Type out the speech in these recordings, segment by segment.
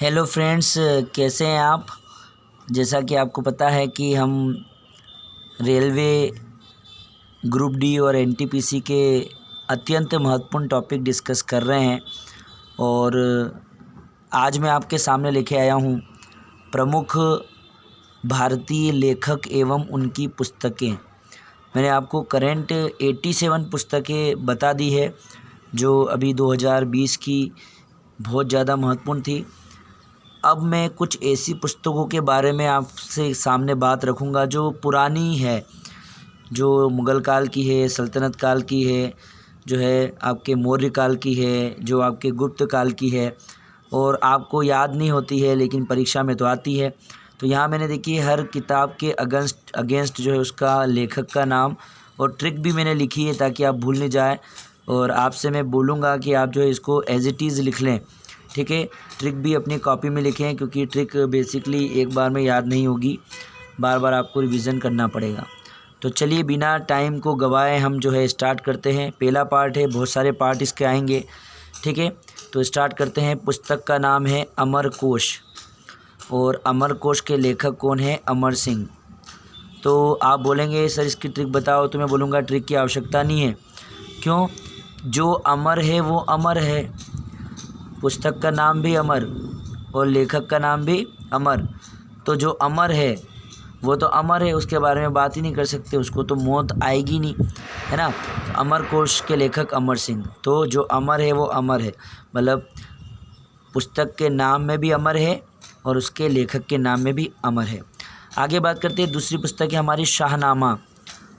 Hello friends, कैसे हैं आप। जैसा कि आपको पता है कि हम रेलवे ग्रुप डी और एनटीपीसी के अत्यंत महत्वपूर्ण टॉपिक डिस्कस कर रहे हैं और आज मैं आपके सामने लेके आया हूँ प्रमुख भारतीय लेखक एवं उनकी पुस्तकें। मैंने आपको करेंट 87 पुस्तकें बता दी है जो अभी 2020 की बहुत ज़्यादा महत्वपूर्ण थी। अब मैं कुछ ऐसी पुस्तकों के बारे में आपसे सामने बात रखूँगा जो पुरानी है, जो मुग़ल काल की है, सल्तनत काल की है, जो है आपके मौर्य काल की है, जो आपके गुप्त काल की है और आपको याद नहीं होती है लेकिन परीक्षा में तो आती है। तो यहाँ मैंने देखिए हर किताब के अगेंस्ट जो है उसका लेखक का नाम और ट्रिक भी मैंने लिखी है ताकि आप भूल नहीं जाए। और आपसे मैं बोलूँगा कि आप जो है इसको एज इट इज़ लिख लें, ठीक है। ट्रिक भी अपनी कॉपी में लिखें क्योंकि ट्रिक बेसिकली एक बार में याद नहीं होगी, बार बार आपको रिवीजन करना पड़ेगा। तो चलिए बिना टाइम को गवाए हम जो है स्टार्ट करते हैं। पहला पार्ट है, बहुत सारे पार्ट इसके आएंगे, ठीक है। तो स्टार्ट करते हैं। पुस्तक का नाम है अमरकोश और अमरकोश के लेखक कौन है? अमर सिंह। तो आप बोलेंगे सर इसकी ट्रिक बताओ, तो मैं बोलूँगा ट्रिक की आवश्यकता नहीं है। क्यों? जो अमर है वो अमर है, पुस्तक का नाम भी अमर और लेखक का नाम भी अमर। तो जो अमर है वो तो अमर है, उसके बारे में बात ही नहीं कर सकते, उसको तो मौत आएगी नहीं, है ना। तो अमरकोश के लेखक अमर सिंह। तो जो अमर है वो अमर है, मतलब पुस्तक के नाम में भी अमर है और उसके लेखक के नाम में भी अमर है। आगे बात करते हैं। दूसरी पुस्तक है हमारी शाहनामा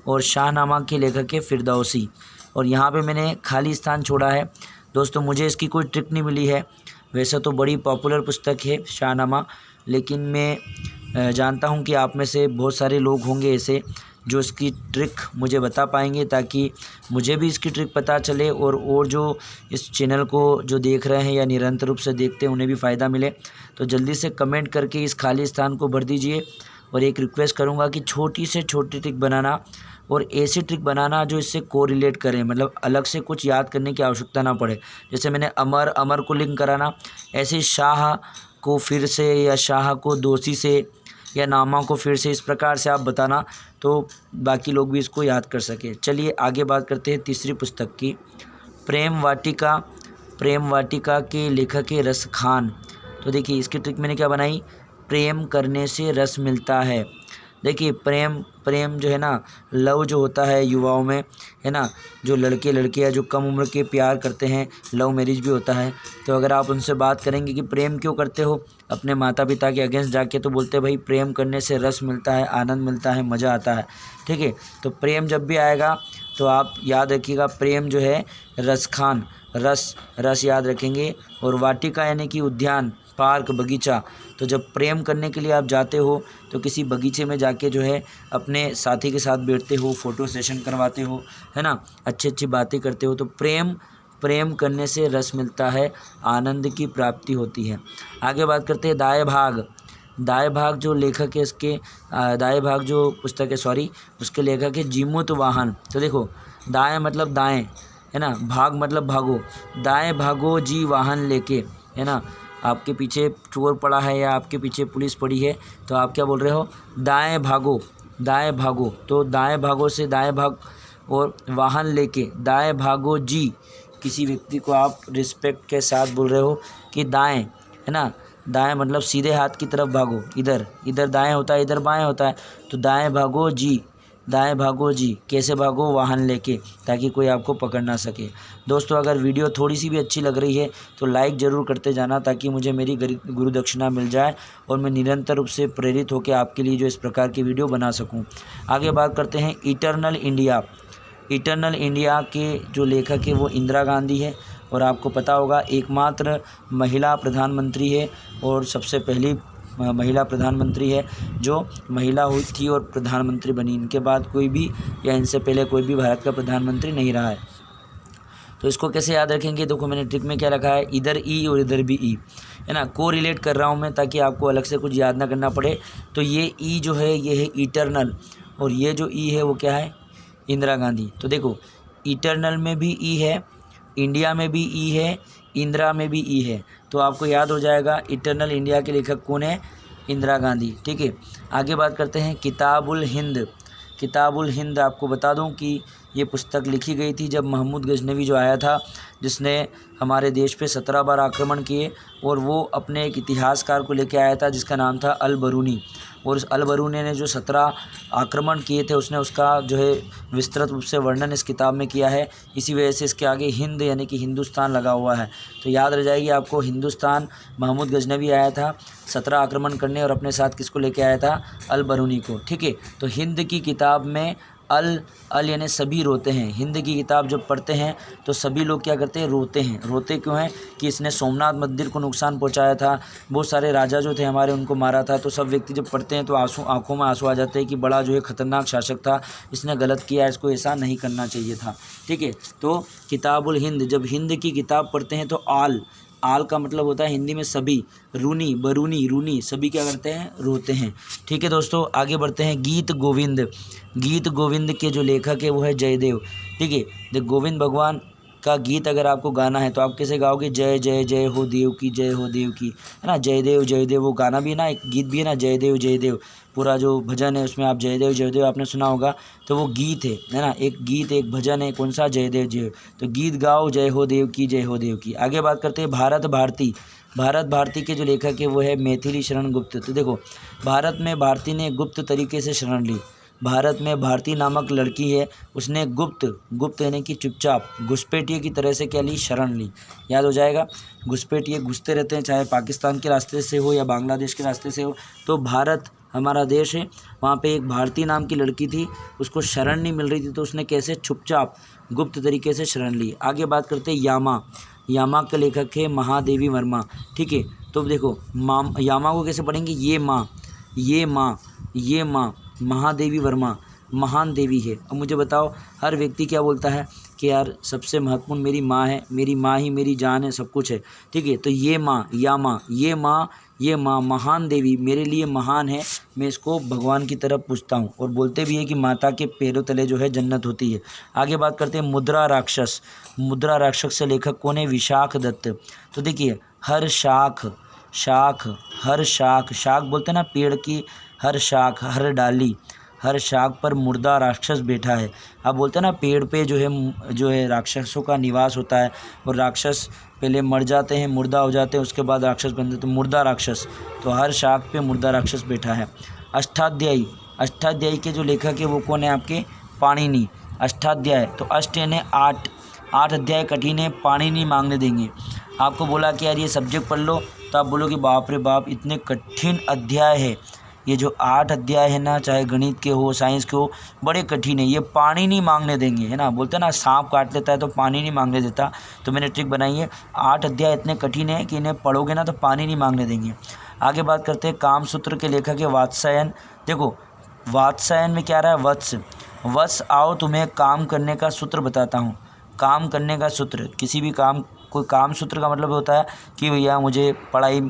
और शाहनामा के लेखक है फिरदौसी। और यहाँ पे मैंने खाली स्थान छोड़ा है दोस्तों, मुझे इसकी कोई ट्रिक नहीं मिली है। वैसे तो बड़ी पॉपुलर पुस्तक है शाहनामा, लेकिन मैं जानता हूँ कि आप में से बहुत सारे लोग होंगे ऐसे जो इसकी ट्रिक मुझे बता पाएंगे ताकि मुझे भी इसकी ट्रिक पता चले और जो इस चैनल को जो देख रहे हैं या निरंतर रूप से देखते हैं उन्हें भी फ़ायदा मिले। तो जल्दी से कमेंट करके इस खाली स्थान को भर दीजिए। और एक रिक्वेस्ट करूँगा कि छोटी से छोटी ट्रिक बनाना और ऐसी ट्रिक बनाना जो इससे कोरिलेट करें, मतलब अलग से कुछ याद करने की आवश्यकता ना पड़े। जैसे मैंने अमर को लिंक कराना, ऐसे शाह को फिर से या शाह को दोषी से या नामा को फिर से, इस प्रकार से आप बताना तो बाकी लोग भी इसको याद कर सके। चलिए आगे बात करते हैं तीसरी पुस्तक की, प्रेम वाटिका। प्रेम वाटिका के लेखक है रस खान। तो देखिए इसकी ट्रिक मैंने क्या बनाई, प्रेम करने से रस मिलता है। देखिए प्रेम जो है ना, लव जो होता है युवाओं में, है ना, जो लड़के लड़कियां जो कम उम्र के प्यार करते हैं, लव मैरिज भी होता है। तो अगर आप उनसे बात करेंगे कि प्रेम क्यों करते हो अपने माता पिता के अगेंस्ट जाके, तो बोलते हैं भाई प्रेम करने से रस मिलता है, आनंद मिलता है, मज़ा आता है, ठीक है। तो प्रेम जब भी आएगा तो आप याद रखिएगा, प्रेम जो है रस खान, रस याद रखेंगे। और वाटिका यानी कि उद्यान, पार्क, बगीचा। तो जब प्रेम करने के लिए आप जाते हो तो किसी बगीचे में जाके जो है अपने साथी के साथ बैठते हो, फ़ोटो सेशन करवाते हो, है ना, अच्छी अच्छी बातें करते हो। तो प्रेम करने से रस मिलता है, आनंद की प्राप्ति होती है। आगे बात करते हैं दाएँ भाग जो लेखक है इसके, दाएँ भाग जो पुस्तक है उसके लेखक है जीमूत वाहन। तो देखो दाएँ मतलब दाएँ, है ना, भाग मतलब भागो, दाएँ भागो जी वाहन लेके, है ना। आपके पीछे चोर पड़ा है या आपके पीछे पुलिस पड़ी है तो आप क्या बोल रहे हो, दाएँ भागो। तो दाएँ भागो से दाएँ भाग और वाहन लेके दाएँ भागो जी, किसी व्यक्ति को आप रिस्पेक्ट के साथ बोल रहे हो कि दाएँ, है ना, दाएँ मतलब सीधे हाथ की तरफ भागो, इधर दाएँ होता है, इधर बाएँ होता है। तो दाएँ भागो जी, कैसे भागो? वाहन लेके, ताकि कोई आपको पकड़ ना सके। दोस्तों अगर वीडियो थोड़ी सी भी अच्छी लग रही है तो लाइक ज़रूर करते जाना ताकि मुझे मेरी गुरु दक्षिणा मिल जाए और मैं निरंतर रूप से प्रेरित होकर आपके लिए जो इस प्रकार की वीडियो बना सकूं। आगे बात करते हैं इटर्नल इंडिया के जो लेखक है वो इंदिरा गांधी है और आपको पता होगा एकमात्र महिला प्रधानमंत्री है और सबसे पहली महिला प्रधानमंत्री है जो महिला हुई थी और प्रधानमंत्री बनी। इनके बाद कोई भी या इनसे पहले कोई भी भारत का प्रधानमंत्री नहीं रहा है। तो इसको कैसे याद रखेंगे? देखो मैंने ट्रिक में क्या रखा है, इधर ई और इधर भी ई, है ना, को रिलेट कर रहा हूँ मैं ताकि आपको अलग से कुछ याद ना करना पड़े। तो ये ई जो है ये है इटर्नल और ये जो ई है वो क्या है, इंदिरा गांधी। तो देखो इटर्नल में भी ई है, इंडिया में भी ई है, इंदिरा में भी ई है। तो आपको याद हो जाएगा इटर्नल इंडिया के लेखक कौन है, इंदिरा गांधी। ठीक है, आगे बात करते हैं किताबुल हिंद। किताबुल हिंद आपको बता दूं कि ये पुस्तक लिखी गई थी जब महमूद गजनवी जो आया था, जिसने हमारे देश पे 17 बार आक्रमण किए, और वो अपने एक इतिहासकार को लेके आया था जिसका नाम था अल बरूनी। और उस अल बरूनी ने जो 17 आक्रमण किए थे उसने उसका जो है विस्तृत रूप से वर्णन इस किताब में किया है। इसी वजह से इसके आगे हिंद यानी कि हिंदुस्तान लगा हुआ है। तो याद रह जाएगी आपको, हिंदुस्तान महमूद गजनवी आया था 17 आक्रमण करने, और अपने साथ किसको लेके आया था, अल बरूनी को। ठीक है, तो हिंद की किताब में अल यानी सभी रोते हैं। हिंद की किताब जब पढ़ते हैं तो सभी लोग क्या करते हैं, रोते हैं। रोते क्यों हैं कि इसने सोमनाथ मंदिर को नुकसान पहुंचाया था, बहुत सारे राजा जो थे हमारे उनको मारा था। तो सब व्यक्ति जब पढ़ते हैं तो आंखों में आंसू आ जाते हैं कि बड़ा जो है खतरनाक शासक था, इसने गलत किया, इसको ऐसा नहीं करना चाहिए था। ठीक है, तो किताबुल हिंद, जब हिंद की किताब पढ़ते हैं तो आल का मतलब होता है हिंदी में सभी, रूनी बरूनी रूनी सभी क्या करते हैं, रोते हैं। ठीक है दोस्तों, आगे बढ़ते हैं। गीत गोविंद। गीत गोविंद के जो लेखक है वो है जयदेव। ठीक है, जब गोविंद भगवान का गीत अगर आपको गाना है तो आप कैसे गाओगे, जय जय जय हो देव की, जय हो देव की, है ना, जयदेव जयदेव। वो गाना भी है ना, एक गीत भी है ना, जयदेव जयदेव, पूरा जो भजन है उसमें आप जयदेव जयदेव आपने सुना होगा, तो वो गीत है ना, एक गीत एक भजन है, कौन सा, जयदेव जय। तो गीत गाओ जय हो देव की, जय हो देव की। आगे बात करते हैं भारत भारती। भारत भारती के जो लेखक है वो है मैथिली शरण गुप्त। तो देखो, भारत में भारती ने गुप्त तरीके से शरण ली। भारत में भारती नामक लड़की है, उसने गुप्त यानी कि चुपचाप घुसपैठिए की तरह से क्या ली, शरण ली। याद हो जाएगा, घुसपैठिए घुसते रहते हैं, चाहे पाकिस्तान के रास्ते से हो या बांग्लादेश के रास्ते से हो। तो भारत हमारा देश है, वहाँ पे एक भारती नाम की लड़की थी, उसको शरण नहीं मिल रही थी, तो उसने कैसे, चुपचाप गुप्त तरीके से शरण ली। आगे बात करते हैं यामा। यामा के लेखक है महादेवी वर्मा। ठीक है, तो देखो यामा को कैसे पढ़ेंगे, ये माँ महादेवी वर्मा, महान देवी है। अब मुझे बताओ, हर व्यक्ति क्या बोलता है कि यार सबसे महत्वपूर्ण मेरी माँ है, मेरी माँ ही मेरी जान है, सब कुछ है। ठीक है, तो ये माँ महान देवी मेरे लिए महान है, मैं इसको भगवान की तरफ पूछता हूँ। और बोलते भी है कि माता के पैरों तले जो है जन्नत होती है। आगे बात करते हैं मुद्रा राक्षस। मुद्रा राक्षस से लेखक कौन है, विशाख दत्त। तो देखिए, हर शाख बोलते हैं ना पेड़ की, हर शाख, हर डाली, हर शाख पर मुर्दा राक्षस बैठा है। आप बोलते हैं ना पेड़ पे जो है राक्षसों का निवास होता है, और राक्षस पहले मर जाते हैं, मुर्दा हो जाते हैं, उसके बाद राक्षस बनते हैं, तो मुर्दा राक्षस। तो हर शाख पे मुर्दा राक्षस बैठा है। अष्टाध्यायी के जो लेखक है वो कौन है आपके, पाणिनि। अष्टाध्याय, तो अष्ट यानी 8 अध्याय कठिन है, पाणिनि मांगने देंगे। आपको बोला कि यार ये सब्जेक्ट पढ़ लो, तो आप बोलोगे बाप रे बाप इतने कठिन अध्याय है, ये जो 8 अध्याय है ना, चाहे गणित के हो साइंस के हो, बड़े कठिन है, ये पानी नहीं मांगने देंगे, है ना। बोलते हैं ना सांप काट लेता है तो पानी नहीं मांगने देता, तो मैंने ट्रिक बनाई है, 8 अध्याय इतने कठिन है कि इन्हें पढ़ोगे ना तो पानी नहीं मांगने देंगे। आगे बात करते हैं कामसूत्र के लेखक है वात्स्यायन। देखो, वात्स्यायन में क्या रहा है, वत्स आओ तुम्हें काम करने का सूत्र बताता हूँ। काम करने का सूत्र, किसी भी काम, कोई काम सूत्र का मतलब होता है कि भैया मुझे पढ़ाई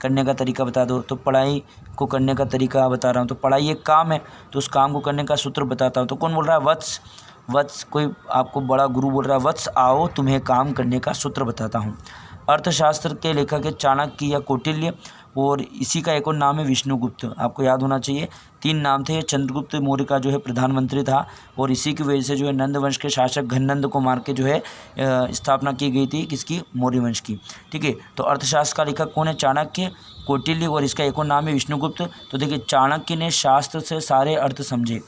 करने का तरीका बता दो, तो पढ़ाई को करने का तरीका बता रहा हूँ। तो पढ़ाई एक काम है, तो उस काम को करने का सूत्र बताता हूँ। तो कौन बोल रहा है, वत्स, कोई आपको बड़ा गुरु बोल रहा है, वत्स आओ तुम्हें काम करने का सूत्र बताता हूँ। अर्थशास्त्र के लेखक है चाणक्य या कौटिल्य, और इसी का एक और नाम है विष्णुगुप्त। आपको याद होना चाहिए, 3 नाम थे। चंद्रगुप्त मौर्य का जो है प्रधानमंत्री था, और इसी की वजह से जो है नंद वंश के शासक घननंद को मार के जो है स्थापना की गई थी, किसकी, मौर्य वंश की। ठीक है, तो अर्थशास्त्र का लेखक कौन है, चाणक्य, कौटिल्य, और इसका एक और नाम है विष्णुगुप्त। तो देखिए, चाणक्य ने शास्त्र से सारे अर्थ समझे,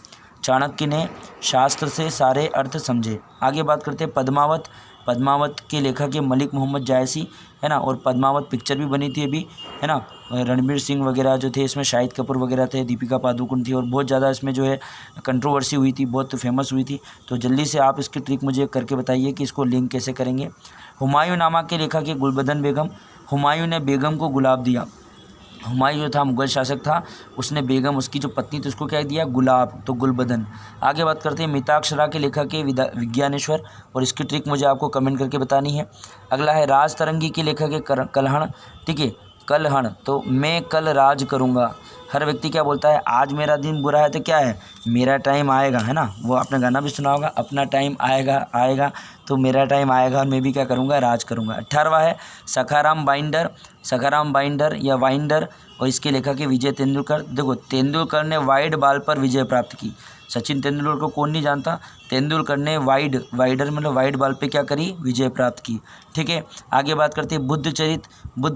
चाणक्य ने शास्त्र से सारे अर्थ समझे। आगे बात करते हैं पद्मावत। पद्मावत के लेखक है मलिक मोहम्मद जायसी, है ना, और पद्मावत पिक्चर भी बनी थी अभी, है ना, रणबीर सिंह वगैरह जो थे इसमें, शाहिद कपूर वगैरह थे, दीपिका पादुकोण थी, और बहुत ज़्यादा इसमें जो है कंट्रोवर्सी हुई थी, बहुत फेमस हुई थी। तो जल्दी से आप इसकी ट्रिक मुझे करके बताइए कि इसको लिंक कैसे करेंगे। हुमायूं नामा के लेखक है गुलबदन बेगम। हुमायूं ने बेगम को गुलाब दिया। हुमायूं जो था मुगल शासक था, उसने बेगम, उसकी जो पत्नी थी, उसको क्या दिया, गुलाब, तो गुलबदन। आगे बात करते हैं मिताक्षरा के लेखक है विज्ञानेश्वर, और इसकी ट्रिक मुझे आपको कमेंट करके बतानी है। अगला है राजतरंगी के लेखक है कल्हण। ठीक है, कल्हण, तो मैं कल राज करूँगा। हर व्यक्ति क्या बोलता है, आज मेरा दिन बुरा है तो क्या है, मेरा टाइम आएगा, है ना, वो आपने गाना भी सुना होगा, अपना टाइम आएगा। तो मेरा टाइम आएगा और मैं भी क्या करूँगा, राज करूँगा। 18वां है सखाराम बाइंडर या वाइंडर और इसके लेखक है विजय तेंदुलकर। देखो, तेंदुलकर ने वाइड बॉल पर विजय प्राप्त की। सचिन तेंदुलकर को कौन नहीं जानता। तेंदुलकर ने वाइडर मतलब वाइड बॉल पे क्या करी, विजय प्राप्त की। ठीक है, आगे बात करते हैं बुद्ध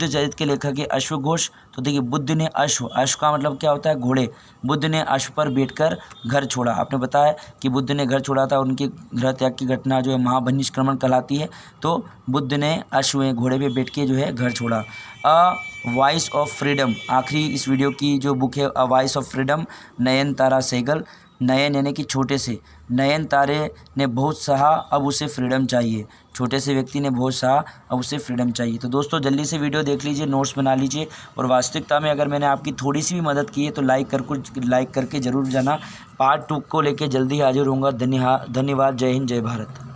चरित के लेखक है अश्वघोष। तो देखिए, बुद्ध ने अश्व का मतलब क्या होता है, घोड़े। बुद्ध ने अश्व पर बैठकर घर छोड़ा। आपने बताया कि बुद्ध ने घर छोड़ा था, उनके गृह त्याग की घटना जो है महाबहिष्क्रमण कहलाती है। तो बुद्ध ने अश्व घोड़े पे बैठ के जो है घर छोड़ा। अ वॉइस ऑफ फ्रीडम, आखिरी इस वीडियो की जो बुक है a voice of freedom, Nayantara Sahgal. नयन यानी कि छोटे से, नयन तारे ने बहुत सहा, अब उसे फ्रीडम चाहिए। छोटे से व्यक्ति ने बहुत सहा, अब उसे फ्रीडम चाहिए। तो दोस्तों जल्दी से वीडियो देख लीजिए, नोट्स बना लीजिए और वास्तविकता में अगर मैंने आपकी थोड़ी सी भी मदद की है तो लाइक करके ज़रूर जाना। पार्ट 2 को लेके जल्दी हाजिर होऊंगा। धन्यवाद। जय हिंद, जय भारत।